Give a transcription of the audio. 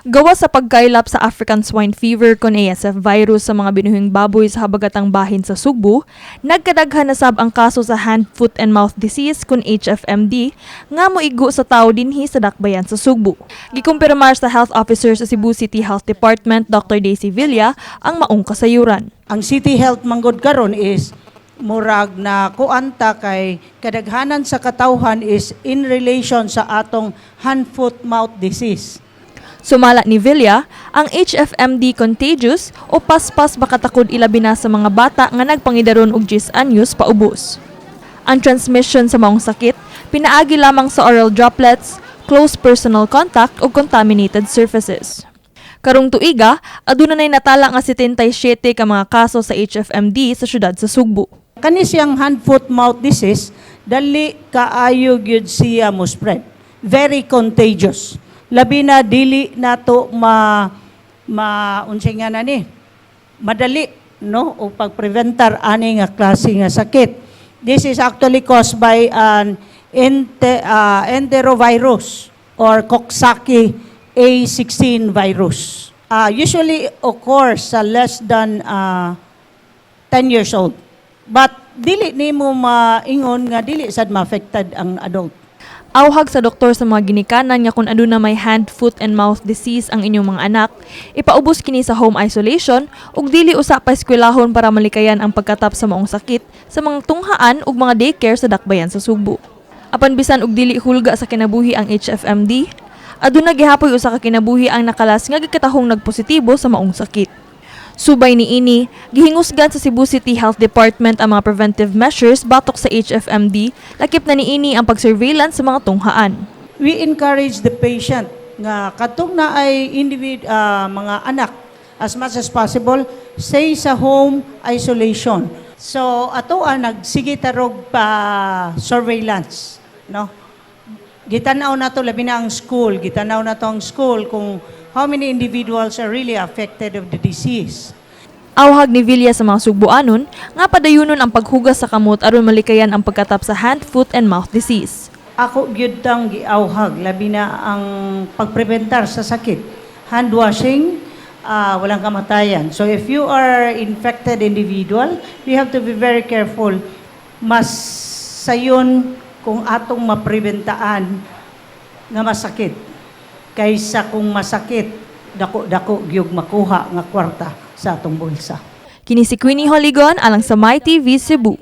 Gawa sa pagkailap sa African Swine Fever kon ASF virus sa mga binuhing baboy sa habagatang bahin sa Sugbo, nagkadaghan na sab ang kaso sa hand, foot and mouth disease kon HFMD nga moigo sa tao dinhi sa dakbayan sa Sugbo. Gikumpirmar sa health officer sa Cebu City Health Department Dr. Daisy Villa ang maong kasayuran. Ang City Health manggod karon is murag na kuanta kay kadaghanan sa katawhan is in relation sa atong hand, foot, mouth disease. Sumala ni Villa, ang HFMD contagious o paspas makatakod ilabi na sa mga bata nga nagpangidaron og 10 anyos paubos. Ang transmission sa maong sakit pinaagi lamang sa oral droplets, close personal contact o contaminated surfaces. Karong tuiga, aduna nay natala nga 77 ka mga kaso sa HFMD sa syudad sa Sugbo. Kani siyang hand, foot, mouth disease, dali kaayo gyud siya mo spread. Very contagious. Labi na dili nato unsay nga na ni madali no o pagpreventar ani nga klase nga sakit. This is actually caused by an enterovirus or Coxsackie A16 virus. Usually occurs sa less than 10 years old. But dili nimo maingon nga dili sad ma-affected ang adult. Awhag sa doktor sa mga ginikanan nga kung aduna may hand, foot and mouth disease ang inyong mga anak, ipaubos kini sa home isolation ug dili usa pa eskwelahon para malikayan ang pagkatap sa maong sakit sa mga tunghaan ug mga daycare sa dakbayan sa Sugbo. Apan bisan og dili hulga sa kinabuhi ang HFMD, aduna gihapoy usa ka kinabuhi ang nakalas nga gikatahong nagpositibo sa maong sakit. Subay niini, gihingusgan sa Cebu City Health Department ang mga preventive measures batok sa HFMD, lakip na niini ang pag-surveillance sa mga tunghaan. We encourage the patient nga katong na ay mga anak as much as possible stay sa home isolation. So ato nagsige tarog pa surveillance, no? Gitanaw na to labi na ang school, gitanaw na to ang school kung how many individuals are really affected of the disease. Awhag ni Villa sa mga Sugboanon nga padayunon ang paghugas sa kamot aron malikayan ang pagkatap sa hand, foot and mouth disease. Ako gyud tang giawhag labi na ang pagprebentar sa sakit. Hand washing, walang kamatayan. So if you are infected individual, we have to be very careful. Mas sayon kung atong maprebentaan nga masakit kaysa kung masakit dako-dako gyud makuha nga kwarta sa atong bulsa. Kini si Queenie Holigon alang sa My TV Cebu.